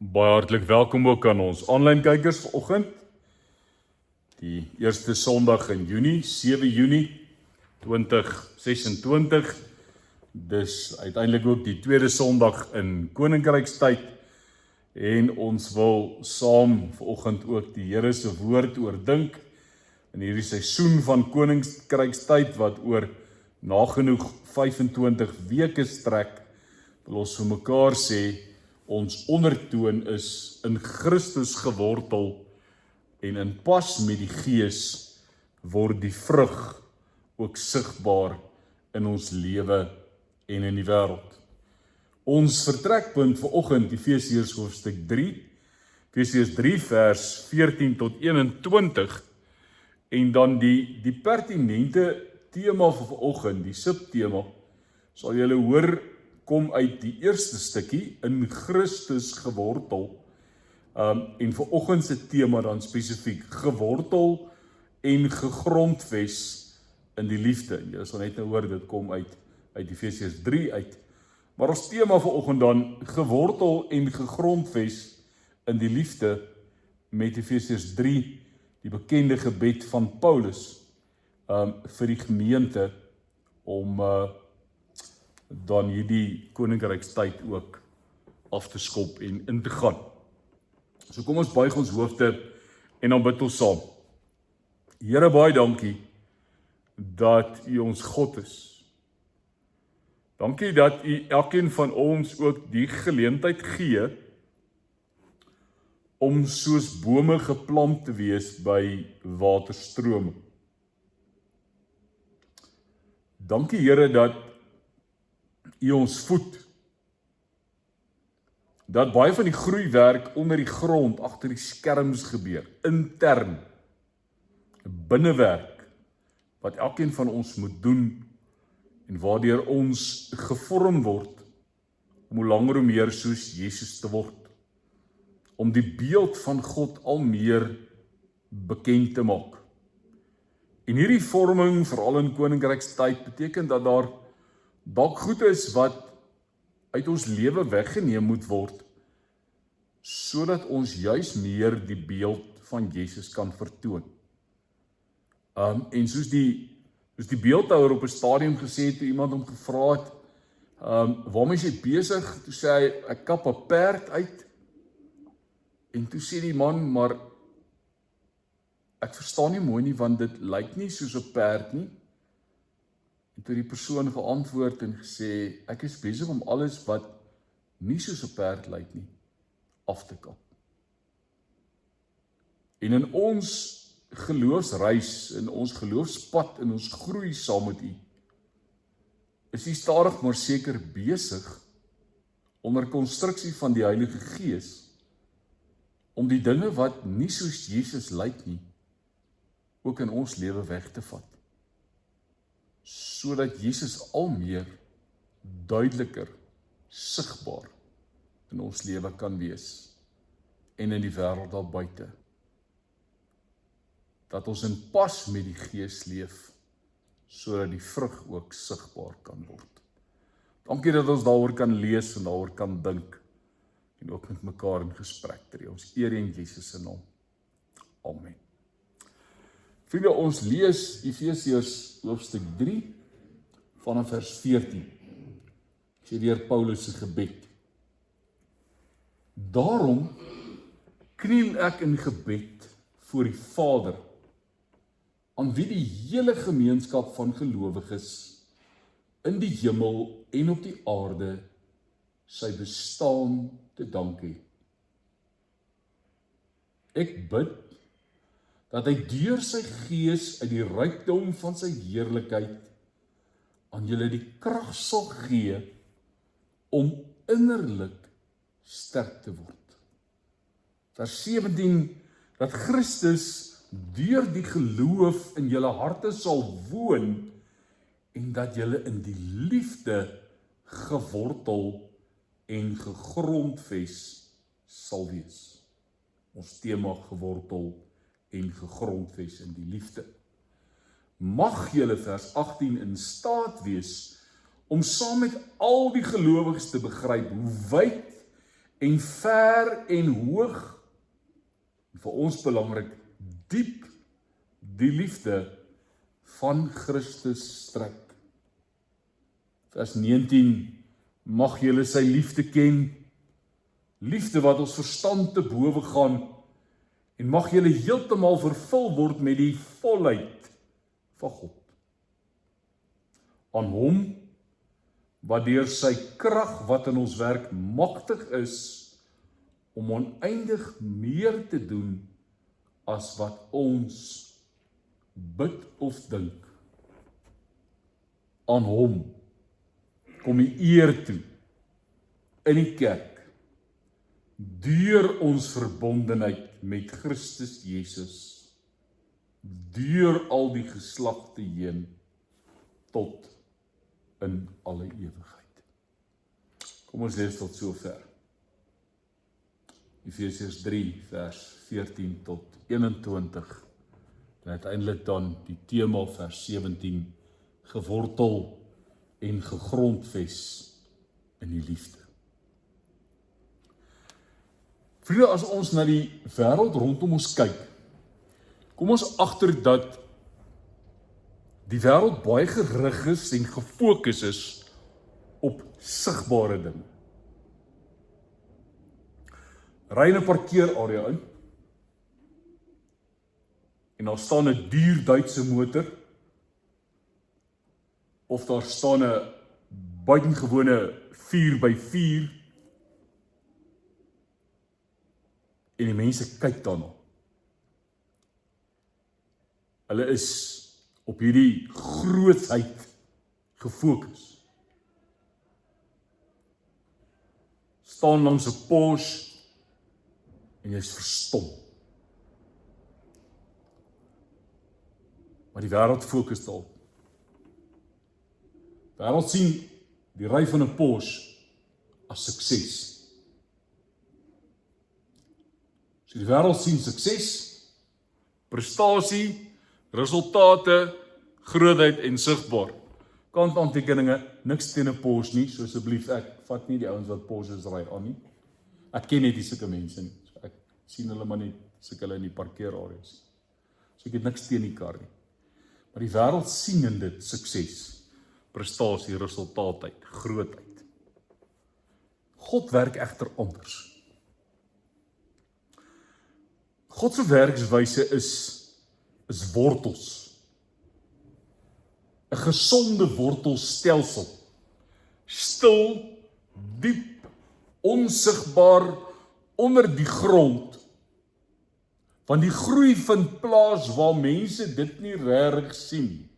Baie hartlik welkom ook aan ons aanlyn kykers vanoggend. Die eerste Sondag in Junie, 7 Junie 2026. Dis uiteindelik ook die tweede Sondag in Koninkrykstyd en ons wil saam vanoggend ook die Here se woord oordink in hierdie seisoen van Koninkrykstyd wat oor nagenoeg 25 weke strek. Wil ons vir mekaar sê ons ondertoon is in Christus gewortel en in pas met die Gees word die vrug ook sigbaar in ons lewe en in die wêreld. Ons vertrekpunt vanoggend Efesiërs hoofstuk 3, Efesiërs 3 vers 14 tot 21 en dan die pertinente tema vir vanoggend, die subtema, sal julle hoor kom uit die eerste stukkie in Christus gewortel en vanoggend se tema dan spesifiek gewortel en gegrondves in die liefde. Jy sal net nou hoor dit kom uit Efesiërs 3 uit. Maar ons tema vanoggend dan gewortel en gegrondves in die liefde met Efesiërs 3, die bekende gebed van Paulus vir die gemeente om dan hierdie koninkrykstyd ook af te skop en in te gaan. So kom ons buig ons hoofde en dan bid ons saam. Here, baie dankie dat U ons God is. Dankie dat U elkeen van ons ook die geleentheid gee om soos bome geplant te wees by waterstrome. Dankie Here dat U ons voed, dat baie van die groeiwerk onder die grond, agter die skerms gebeur, intern, binnewerk, wat elkeen van ons moet doen, en waardeur ons gevorm word, om hoe langer hoe meer soos Jesus te word, om die beeld van God al meer bekend te maak. En hierdie vorming, veral in koninkrykstyd, beteken dat daar dalk goed is wat uit ons lewe weggeneem moet word, sodat ons juis meer die beeld van Jesus kan vertoon. En soos die beeldhouer op 'n stadium gesê het, toe iemand hom gevra het, waarmee is jy besig? Toe sê hy, ek kap 'n perd uit. En toe sê die man, maar ek verstaan nie mooi nie, want dit lyk nie soos 'n perd nie. En toe die persoon geantwoord en gesê, ek is besig om alles wat nie soos 'n perd lyk nie, af te kap. En in ons geloofsreis, in ons geloofspad, in ons groei saam met U, is U stadig maar seker besig, onder konstruksie van die Heilige Gees, om die dinge wat nie soos Jesus lyk nie, ook in ons lewe weg te vat. Sodat Jesus al meer duideliker, sigbaar in ons lewe kan wees en in die wêreld daar buite. Dat ons in pas met die Gees leef, sodat die vrug ook sigbaar kan word. Dankie dat ons daaroor kan lees en daaroor kan dink en ook met mekaar in gesprek tree. Ons eer in Jesus se naam. Amen. Vriende, ons lees Efesiërs hoofstuk 3 vanaf vers 14. Sê deur Paulus se gebed. Daarom kniel ek in gebed voor die Vader, aan wie die hele gemeenskap van gelowiges in die hemel en op die aarde sy bestaan te dank het. Ek bid dat hy deur sy Gees uit die rykdom van sy heerlikheid aan julle die krag sal gee om innerlik sterk te word. Vers 17, dat Christus deur die geloof in julle harte sal woon en dat julle in die liefde gewortel en gegrondves sal wees. Ons tema gewortel en gegrondves in die liefde. Mag julle, vers 18, in staat wees om saam met al die gelowiges te begryp hoe wyd en ver en hoog, vir ons belangrik, diep die liefde van Christus strek. Vers 19, mag julle sy liefde ken, liefde wat ons verstand te bowe gaan, en mag julle heeltemal vervul word met die volheid van God. Aan hom, wat deur sy krag wat in ons werk magtig is, om oneindig meer te doen, as wat ons bid of dink. Aan hom kom die eer toe, in die kerk, deur ons verbondenheid met Christus Jesus, deur al die geslagte heen, tot in alle ewigheid. Kom ons lees tot sover. Efesiërs 3 vers 14 tot 21. En uiteindelik dan die tema vers 17, gewortel en gegrondves in die liefde. Vriende, as ons na die wêreld rondom ons kyk, kom ons agter dat die wêreld baie gerig is en gefokus is op sigbare dinge. Ry in 'n parkeerarea in, en daar staan 'n duur Duitse motor, of daar staan 'n buitengewone 4x4, en die mense kyk daarna. Hulle is op hierdie grootsheid gefokus. Staan langs 'n Porsche en jy is verstom. Maar die wêreld fokus daarop. Die wêreld sien die ry van 'n Porsche as sukses. So die wêreld sien sukses, prestasie, resultate, grootheid en sigbaar. Kantaantekeninge, niks teen 'n Porsche nie, so asseblief ek vat nie die ouens wat Porsches ry aan nie. Ek ken net nie sulke mense nie. So ek sien hulle maar net as ek hulle in die parkeerareas. So ek het niks teen die kar nie. Maar die wêreld sien in dit sukses, prestasie, resultaatheid, grootheid. God werk egter anders. God se werkswyse is wortels. 'n Gesonde wortelstelsel. Stil, diep, onsigbaar onder die grond. Want die groei vind plaas waar mense dit nie regtig sien nie.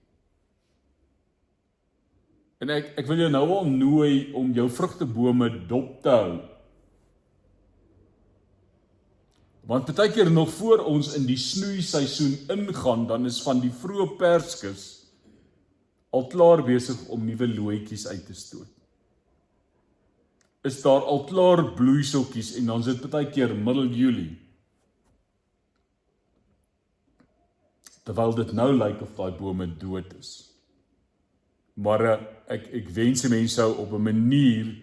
En ek wil jou nou al nooi om jou vrugtebome dop te hou. Want partykeer nog voor ons in die snoeiseisoen ingaan, dan is van die vroeë perskes al klaar besig om nuwe looitjies uit te stoot. Is daar al klaar bloeiseltjies en dan is dit partykeer middel Julie. Terwyl dit nou lyk of daai bome dood is. Maar ek wens mense sou op 'n manier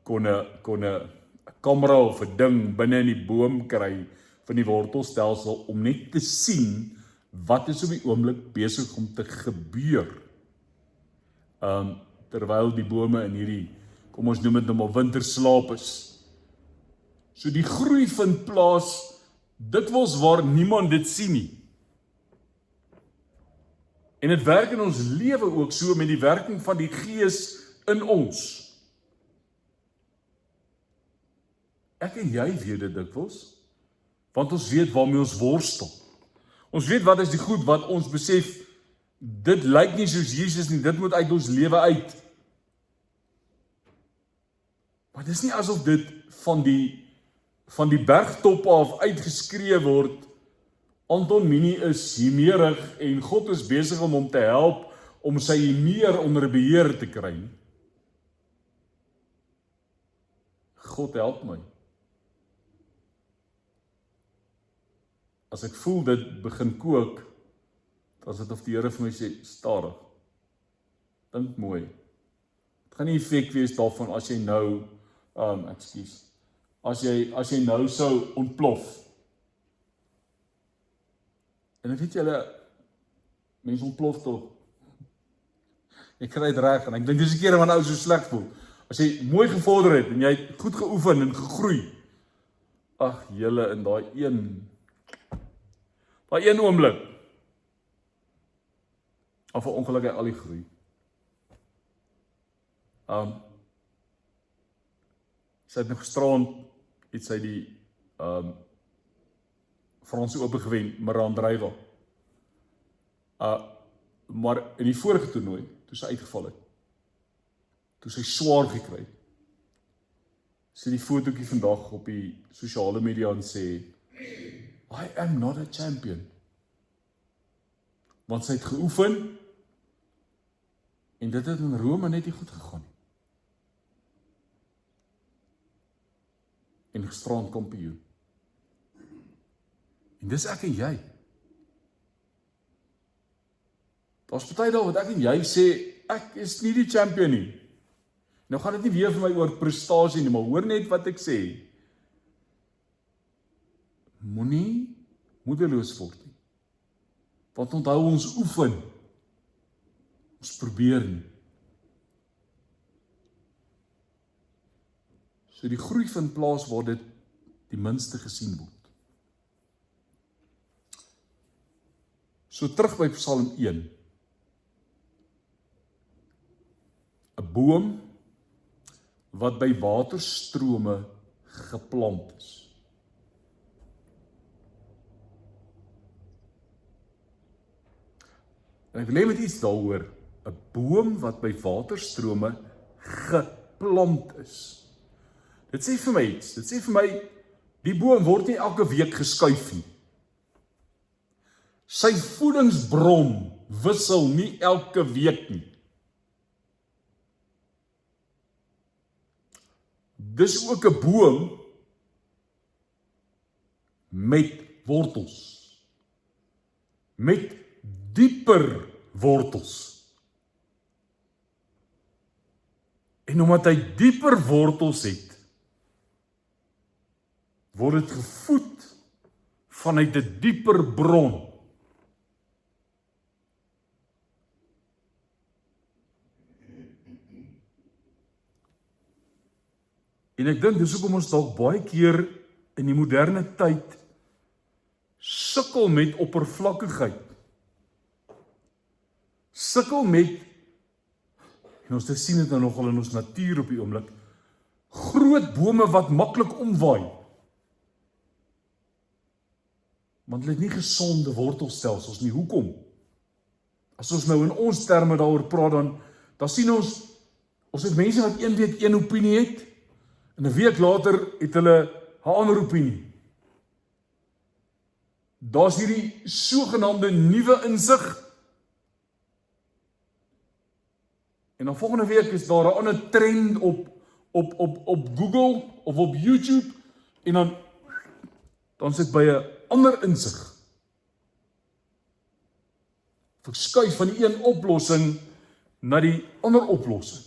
kon 'n kamera of 'n ding binne in die boom kry van die wortelstelsel om net te sien wat is op die oomblik besig om te gebeur. Terwyl die bome in hierdie, kom ons noem dit nou maar winterslaap is. So die groei vind plaas dikwels waar niemand dit sien nie. En dit werk in ons lewe ook so met die werking van die Gees in ons. Ek en jy weet dit dikwels, want ons weet waarmee ons worstel. Ons weet wat is die goed wat ons besef, dit lyk nie soos Jesus nie, dit moet uit ons lewe uit. Maar dis nie asof dit van die bergtoppe af uitgeskree word, Anton Mini is himerig en God is besig om hom te help om sy himeer onder beheer te kry. God help my. As ek voel dit begin kook, dan is dit of die Here vir my sê, stadig. Dink mooi. Dit gaan nie effek wees daarvan as jy nou, as jy nou sou ontplof. En dan weet julle, mense ontplof tog. Ek kry dit reg en ek dink dis die kere wanneer ou so sleg voel. As jy mooi gevorder het en jy het goed geoefen en gegroei. Ag julle, in daai een oomblik. Of 'n ongeluk hy al die groei. Sy het nog gisterand iets uit die Franse Ope gewen, Miranda. Maar in die vorige toernooi, toe sy uitgeval het, toe sy swaar gekry het, sy die fotootjie vandag op die sosiale media en sê, I am not a champion. Want sy het geoefen, en dit het in Rome net nie goed gegaan. En gisterand kampioen. En dis ek en jy. Daar's party daar wat ek en jy sê, ek is nie die champion nie. Nou gaan dit nie weer vir my oor prestasie nie, maar hoor net wat ek sê. Moenie moedeloos word nie. Want onthou ons oefen. Ons probeer nie. So die groei vind plaas waar dit die minste gesien word. So terug by Psalm 1. 'n boom wat by waterstrome geplant is. En ek wil hê met iets daaroor, 'n boom wat by waterstrome geplant is. Dit sê vir my iets, dit sê vir my, die boom word nie elke week geskuif nie. Sy voedingsbron wissel nie elke week nie. Dis ook 'n boom met wortels. Met dieper wortels. En omdat hy dieper wortels het, word dit gevoed vanuit 'n dieper bron. En ek dink dis hoekom ons dalk baie keer in die moderne tyd sukkel met oppervlakkigheid. Sukkel met, en ons sien dit nou nogal in ons natuur op die oomblik, groot bome wat maklik omwaai. Want hulle het nie gesonde wortelstelsels nie. Hoekom? As ons nou in ons terme daaroor praat, dan sien ons het mense wat een week een opinie het, en 'n week later het hulle 'n ander opinie. Daar's hierdie sogenaamde nuwe insig. En dan volgende week is daar 'n ander trend op Google of op YouTube, en dan sit by 'n ander insig. Verskuif van die een oplossing na die ander oplossing.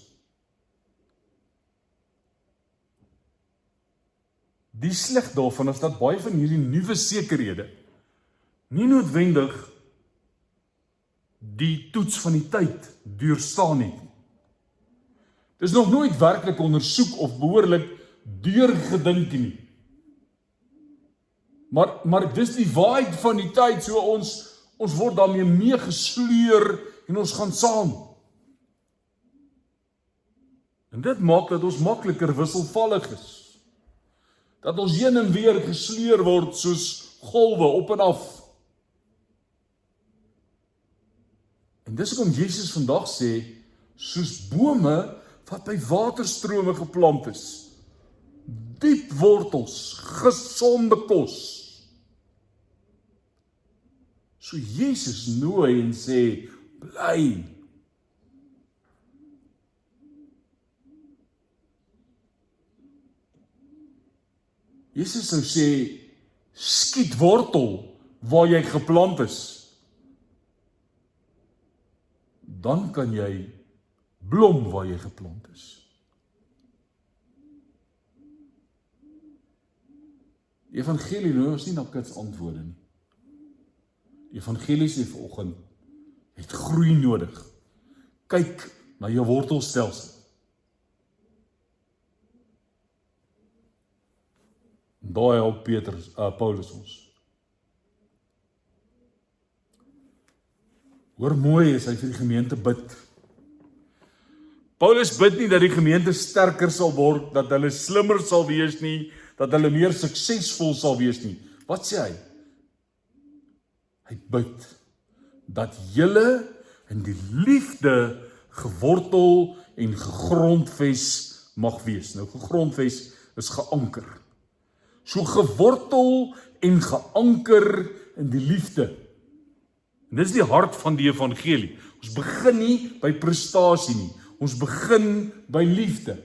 Die sleg daarvan is dat baie van hierdie nuwe sekerhede nie noodwendig die toets van die tyd deurstaan het. Dis nog nooit werklik ondersoek of behoorlik deurgedink nie. Maar dis die waarheid van die tyd, so ons word daarmee meegesleur en ons gaan saam. En dit maak dat ons makliker wisselvallig is. Dat ons heen en weer gesleur word soos golwe op en af. En dis hoekom Jesus vandag sê, soos bome wat by waterstrome geplant is, diep wortels, gesonde kos. So Jesus nooi en sê, bly. Jesus sou sê, skiet wortel waar jy geplant is. Dan kan jy blom waar jy geplant is. Die evangelie nooi ons nie na kits antwoorde nie. Die evangelie sê vanoggend, jy het groei nodig. Kyk na jou wortelstelsel. En daar help Paulus ons. Hoor mooi as hy vir die gemeente bid. Paulus bid nie dat die gemeente sterker sal word, dat hulle slimmer sal wees nie, dat hulle meer suksesvol sal wees nie. Wat sê hy? Hy bid dat julle in die liefde gewortel en gegrondves mag wees. Nou gegrondves is geanker. So gewortel en geanker in die liefde. En dis die hart van die evangelie. Ons begin nie by prestasie nie. Ons begin by liefde.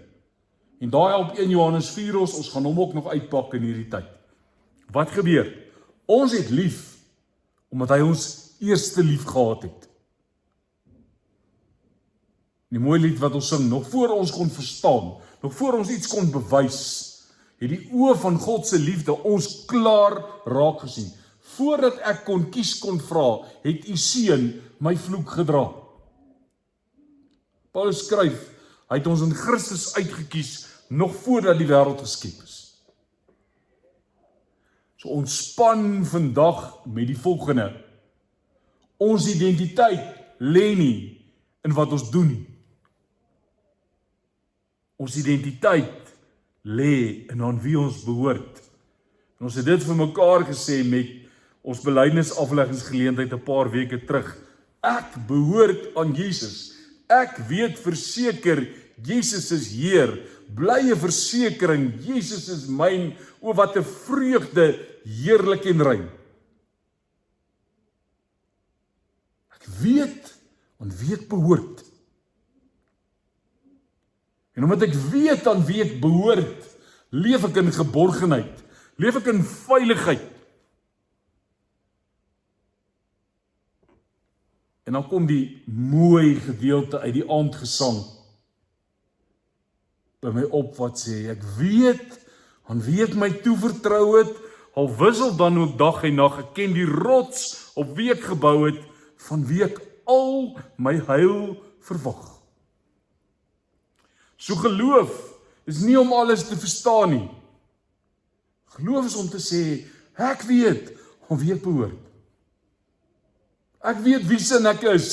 En daai op 1 Johannes 4 ons gaan hom ook nog uitpak in hierdie tyd. Wat gebeur? Ons het lief omdat hy ons eerste lief gehad het. Die mooi lied wat ons sing, nog voor ons kon verstaan, nog voor ons iets kon bewys, het die oë van God se liefde ons klaar raak gesien. Voordat ek kon kies kon vra, het u seun my vloek gedra. Paulus skryf, hy het ons in Christus uitgekies, nog voordat die wêreld geskep is. So ons span vandag met die volgende. Ons identiteit lê nie in wat ons doen nie. Ons identiteit lê in aan wie ons behoort. En ons het dit vir mekaar gesê met ons belydenisafleggingsgeleentheid 'n paar weke terug. Ek behoort aan Jesus. Ek weet verseker, Jesus is Heer. Blye versekering, Jesus is myn. O wat 'n vreugde, heerlik en rein. Ek weet aan wie ek behoort. En omdat ek weet aan wie ek behoort, leef ek in geborgenheid, leef ek in veiligheid. En dan kom die mooi gedeelte uit die aandgesang by my op wat sê, ek weet aan wie ek my toevertrou het, al wissel dan ook dag en nag, ek ken die rots op wie ek gebou het, van wie ek al my heil verwag. So geloof is nie om alles te verstaan nie. Geloof is om te sê, ek weet aan wie ek behoort. Ek weet wie sin ek is.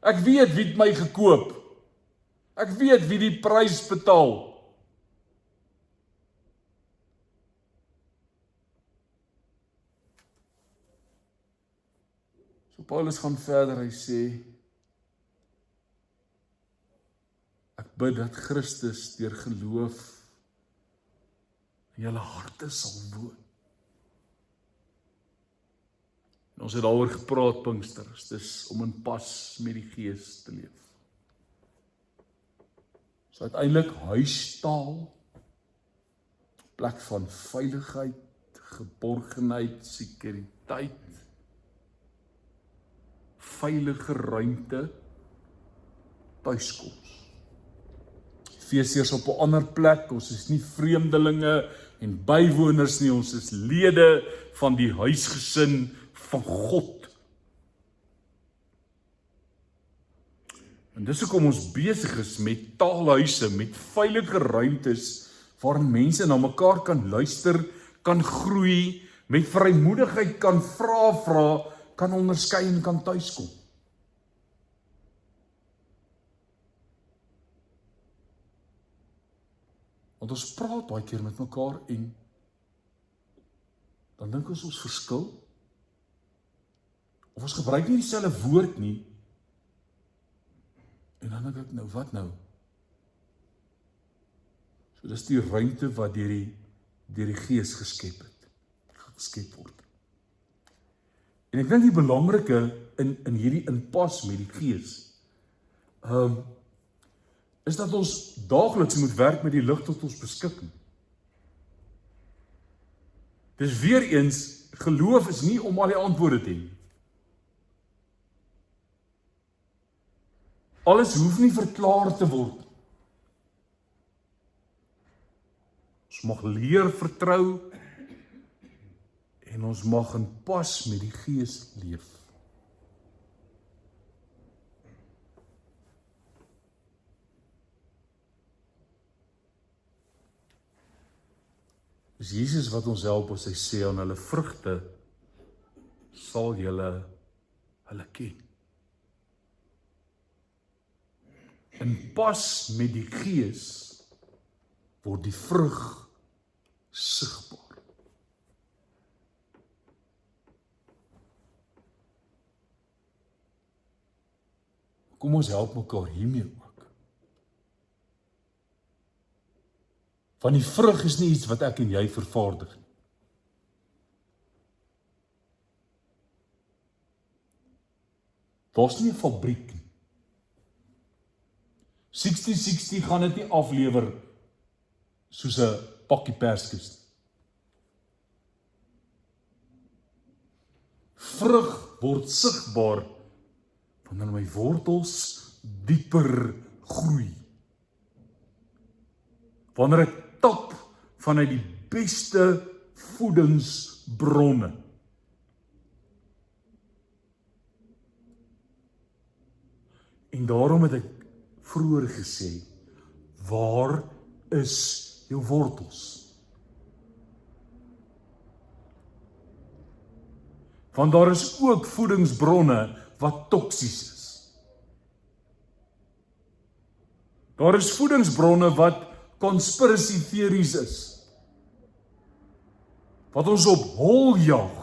Ek weet wie het my gekoop. Ek weet wie die prys betaal. So Paulus gaan verder, hy sê, ek bid dat Christus deur geloof in julle harte sal woon. En ons het daaroor gepraat, Pinksters, dis om in pas met die Gees te leef. So uiteindelik huistaal, plek van veiligheid, geborgenheid, sekuriteit, veilige ruimte, tuiskoms. Efesiërs op 'n ander plek, ons is nie vreemdelinge en bywoners nie, ons is lede van die huisgesin van God. En dis hoekom ons besig is met taalhuise, met veilige ruimtes, waarin mense na mekaar kan luister, kan groei, met vrymoedigheid kan vra, kan onderskei en kan tuiskom. Want ons praat baie keer met mekaar en dan dink ons verskil. Of ons gebruik nie dieselfde woord nie. En dan dink ek, nou wat nou? So dis die ruimte wat deur die Gees geskep het. Geskep word. En ek dink die belangrike in hierdie inpas met die Gees, is dat ons daagliks moet werk met die lig tot ons beskikking. Dis weer eens, geloof is nie om al die antwoorde te hê. Alles hoef nie verklaar te word. Ons mag leer vertrou, en ons mag in pas met die Gees leef. Dis Jesus wat ons help as hy sê aan hulle vrugte sal julle hulle ken. In pas met die Gees word die vrug sigbaar. Kom ons help mekaar hiermee ook. Want die vrug is nie iets wat ek en jy vervaardig nie. Daar's nie 'n fabriek nie. 60-60 gaan dit nie aflewer soos 'n pakkie perskes nie. Vrug word sigbaar wanneer my wortels dieper groei. Wanneer ek tap vanuit die beste voedingsbronne. En daarom het ek vroeër gesê, waar is jou wortels? Want daar is ook voedingsbronne wat toksies is. Daar is voedingsbronne wat conspiracy theories is. Wat ons op hol jag.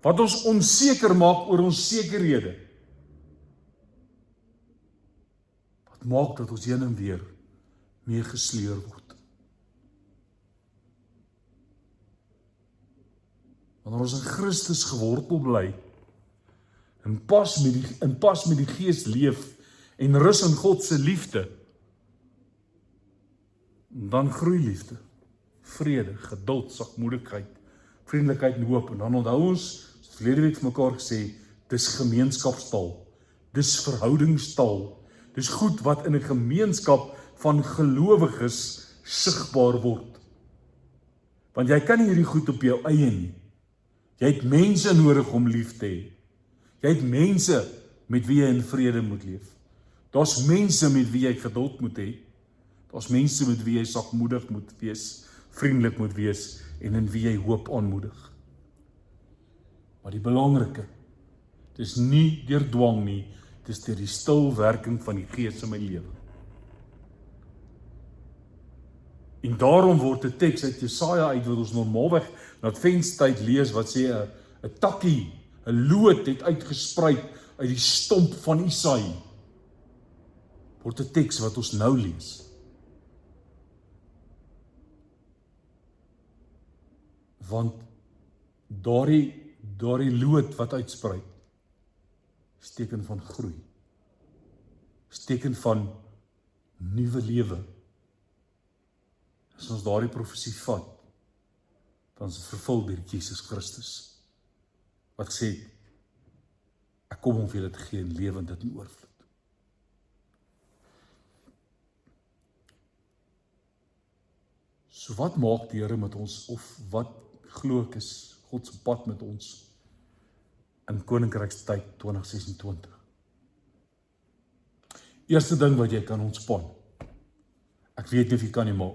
Wat ons onseker maak oor ons sekerhede. Wat maak dat ons heen en weer mee gesleur word. Wanneer ons in Christus gewortel bly, in pas met die Gees leef en rus in God se liefde, dan groei liefde, vrede, geduld, sagmoedigheid, vriendelikheid en hoop. En dan onthou ons, verlede week vir mekaar gesê, dis gemeenskapstaal, dis verhoudingstaal, dis goed wat in 'n gemeenskap van gelowiges sigbaar word. Want jy kan nie hierdie goed op jou eie nie. Jy het mense nodig om lief te hê. Jy het mense met wie jy in vrede moet leef. Daar's mense met wie jy geduld moet hê. Daar's mense met wie jy sagmoedig moet wees, vriendelik moet wees en in wie jy hoop aanmoedig. Maar die belangrike, dis nie deur dwang nie, dis deur die stil werking van die Gees in my lewe. En daarom word 'n teks uit Jesaja uit wat ons normaalweg na Adventstyd lees wat sê 'n takkie, 'n loot het uitgespruit uit die stomp van Isaï. Word 'n teks wat ons nou lees. Want daardie loot wat uitspruit, is teken van groei. Is teken van nuwe lewe. As ons daardie profesie vat, dan is dit vervul deur Jesus Christus. Wat sê, ek kom om vir julle te gee en lewe en dit in oorvloed. So wat maak die Here met ons, of wat glo ek is God se pad met ons in Koninkrykstyd 2026? Eerste ding wat jy kan ontspan. Ek weet nie of jy kan nie, maar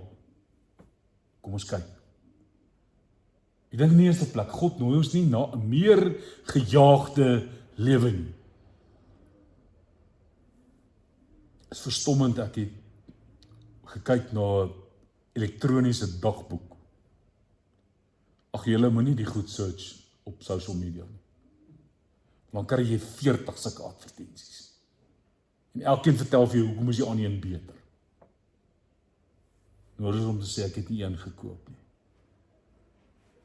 kom ons kyk. Ek dink in die eerste plek, God nooi ons nie na 'n meer gejaagde lewe nie. Is verstommend, ek het gekyk na 'n elektroniese dagboek. Ag julle moenie die goed search op social media nie. Dan kry jy 40 sulke advertensies. En elkeen vertel vir jou hoekom is die ander een beter. Nodig om te sê ek het nie een gekoop nie.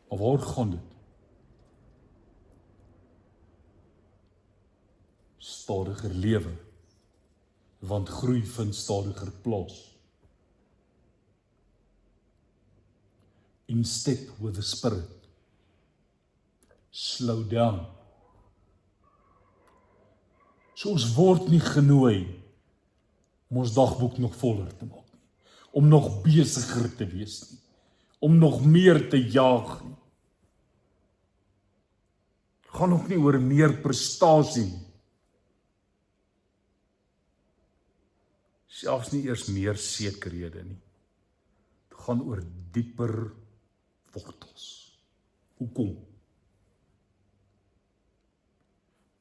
Maar waar gaan dit? Stadiger lewe. Want groei vind stadiger plaas. In step with the Spirit. Slow down. So ons word nie genooi om ons dagboek nog voller te maak nie. Om nog besigger te wees nie. om nog meer te jaag nie. Gaan ook nie oor meer prestasie nie. Selfs nie eers meer sekerhede nie. Dit gaan oor dieper wortels. Hoekom?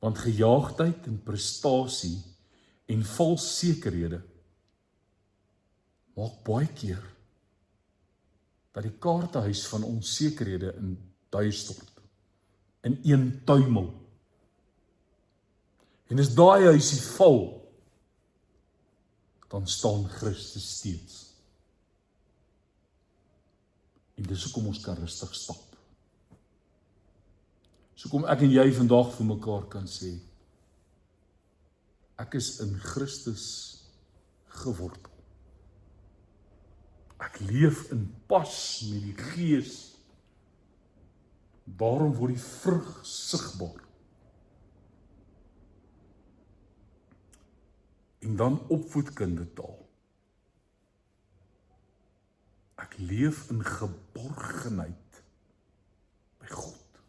Want gejaagdheid en prestasie en vals sekerhede maak baie keer dat die kaartehuis van onsekerhede in duie stort, in een tuimel. En as daai huisie val, dan staan Christus steeds. En dis hoekom ons kan rustig stap. So kom ek en jy vandag vir mekaar kan sê, ek is in Christus gewortel. Ek leef in pas met die Gees. Daarom word die vrug sigbaar. En dan opvoedkindetaal. Ek leef in geborgenheid by God.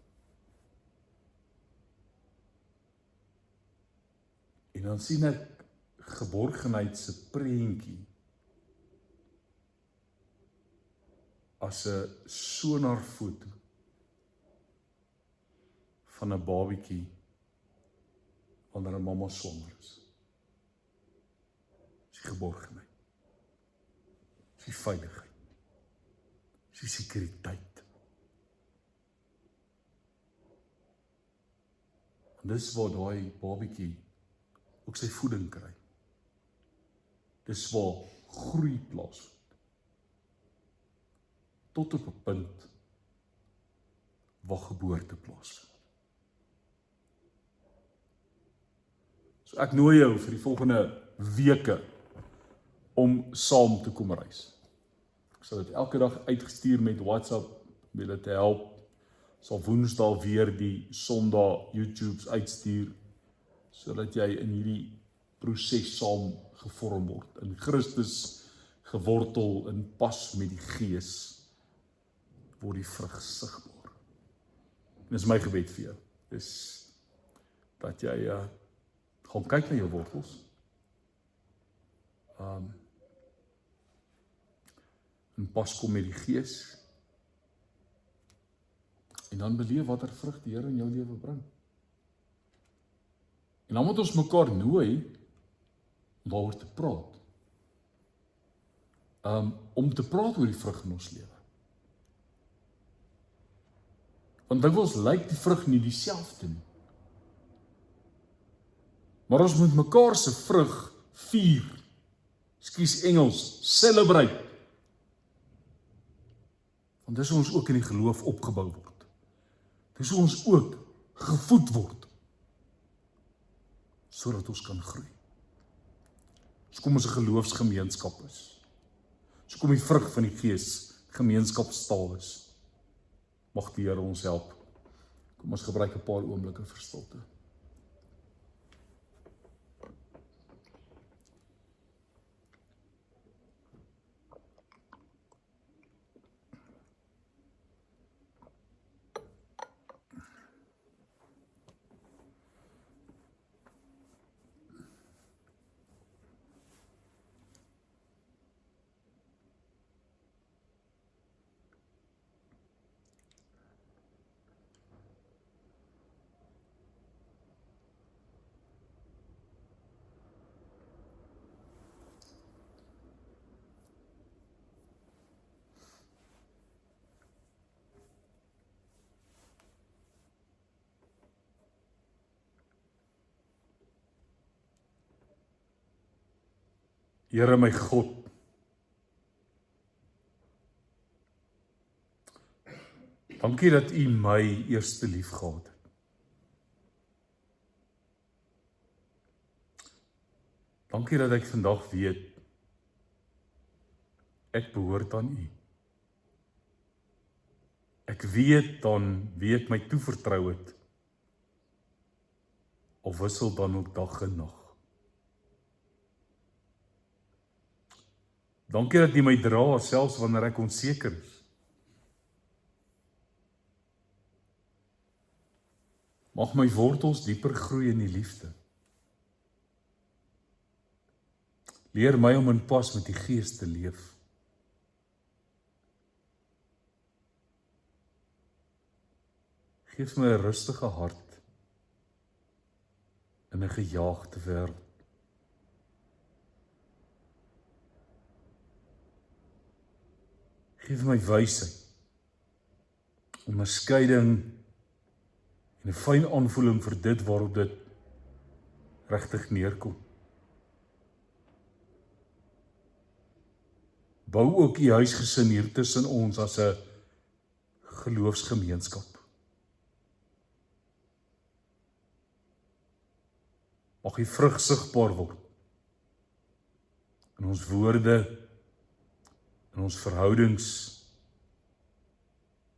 En dan sien ek geborgenheid se prentjie as 'n sonarfoto van 'n babietjie wanneer 'n mamma swanger is. Dis die geborgenheid. Dis die veiligheid. Dis die sekuriteit. En dis waar daai babietjie ook sy voeding kry. Dis waar groei plaasvind. Tot op 'n punt waar geboorte plaasvind. So ek nooi jou vir die volgende weke om saam te kom reis. Ek sal dit elke dag uitgestuur met WhatsApp om julle te help. Sal Woensdae weer die Sondag YouTubes uitstuur sodat jy in hierdie proses saam gevorm word, in Christus gewortel, in pas met die Gees, word die vrug sigbaar. En dis my gebed vir jou, is dat jy gaan kyk na jou wortels, in pas kom met die Gees, en dan beleef watter vrug die Here in jou lewe bring. En dan moet ons mekaar nooi om daaroor te praat. Om te praat oor die vrug in ons lewe. Want dikwels lyk die vrug nie dieselfde nie. Maar ons moet mekaar se vrug vier. Ekskuus Engels, celebrate. Want dis hoe ons ook in die geloof opgebou word. Dis hoe ons ook gevoed word. Sodat ons kan groei. So kom ons 'n geloofsgemeenskap is. So kom die vrug van die Gees gemeenskapstaal is. Mag die Here ons help. Kom ons gebruik 'n paar oomblikke vir stilte. Here my God, dankie dat U my eerste lief gehad het. Dankie dat ek vandag weet, ek behoort aan U. Ek weet dan wie ek my toevertrou het, of wissel dan ook dag en nag. Dankie dat U my dra, selfs wanneer ek onseker is. Mag my wortels dieper groei in die liefde. Leer my om in pas met die Gees te leef. Geef my 'n rustige hart in 'n gejaagde wêreld. Geef my wysheid, onderskeiding en 'n fyn aanvoeling vir dit waarop dit regtig neerkom. Bou ook u huisgesin hier tussen ons as 'n geloofsgemeenskap. Mag die vrug sigbaar word in ons woorde, in ons verhoudings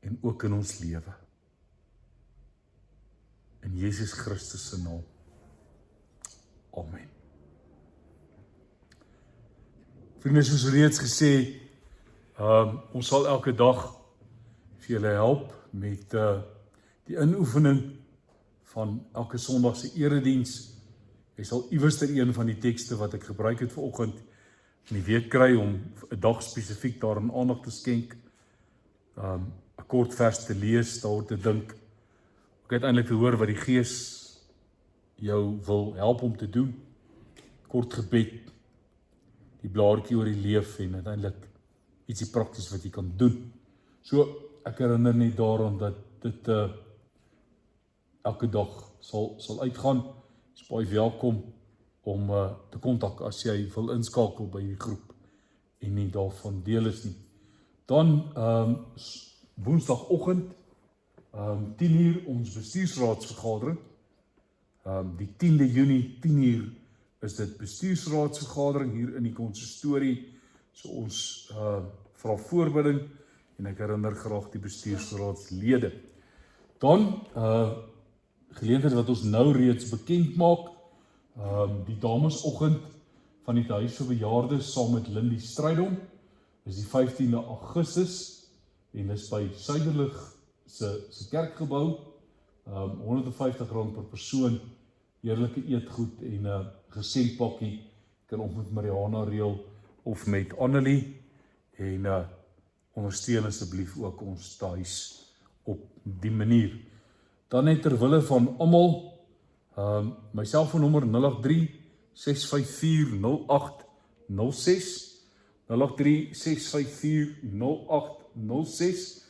en ook in ons lewe. In Jesus Christus se naam. Amen. Vriende, soos reeds gesê, ons sal elke dag vir julle help met die inoefening van elke Sondag se erediens. Jy sal iewerster een van die tekste wat ek gebruik het vanoggend in die week kry om 'n dag spesifiek daaraan aandag te skenk, 'n kort vers te lees, daaroor te dink, ook uiteindelik te hoor wat die Gees jou wil help om te doen, kort gebed, die blaartjie oor die leef en uiteindelik ietsie prakties wat jy kan doen. So, ek herinner net daaraan dat dit elke dag sal uitgaan. Jy is baie welkom om te kontak as jy wil inskakel by die groep en nie daarvan deel is nie. Dan Woensdagoggend 10:00 ons bestuursraadsvergadering. Die 10de Junie 10:00 is dit bestuursraadsvergadering hier in die konsistorie. So ons vra voorbidding en ek herinner graag die bestuursraadslede. Dan geleentheid wat ons nou reeds bekend maak, die damesoggend van die Huis vir Bejaardes saam met Lindy Strydom, is die 15de Augustus en is by Suiderlig se kerkgebou, R150 per persoon, heerlike eetgoed en 'n geskenkpakkie, kan of met Mariana reël of met Annelie, en ondersteun asseblief ook ons tuis op die manier. Dan net terwille van almal, my selfoonnommer 083-654-0806, 083-654-0806,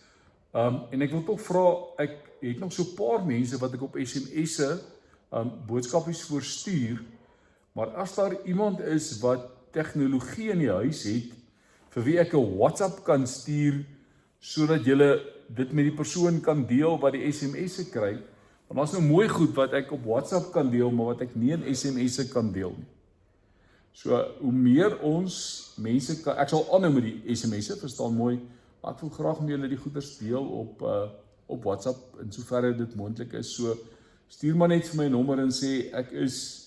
en ek wil toch vra, ek het nog so 'n paar mense wat ek op SMS'e boodskapies voorstuur, maar as daar iemand is wat tegnologie in die huis het, vir wie ek 'n WhatsApp kan stuur, sodat julle dit met die persoon kan deel wat die SMS'e kry, want daar's nou mooi goed wat ek op WhatsApp kan deel, maar wat ek nie in SMS'e kan deel nie. So, hoe meer ons mense kan, ek sal aanhou met die SMS'e, verstaan mooi, maar ek wil graag met julle die goeders deel op WhatsApp, in soverre dit moontlik is. So, stuur maar net vir my nommer en sê, ek is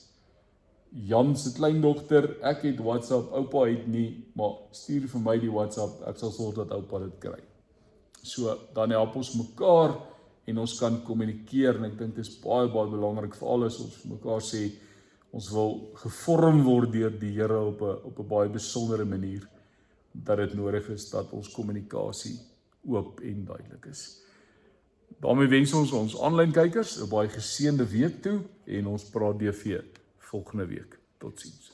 Jan se kleindogter, ek het WhatsApp, oupa het nie, maar stuur vir my die WhatsApp, ek sal sorg dat oupa dit kry. So, dan help ons mekaar en ons kan kommunikeer, en ek dink dit is baie belangrik, veral as ons vir mekaar sê, ons wil gevorm word deur die Here op 'n baie besondere manier, dat dit nodig is dat ons kommunikasie oop en duidelik is. Daarmee wens ons aanlyn kykers 'n baie geseënde week toe, en ons praat DV volgende week. Totsiens.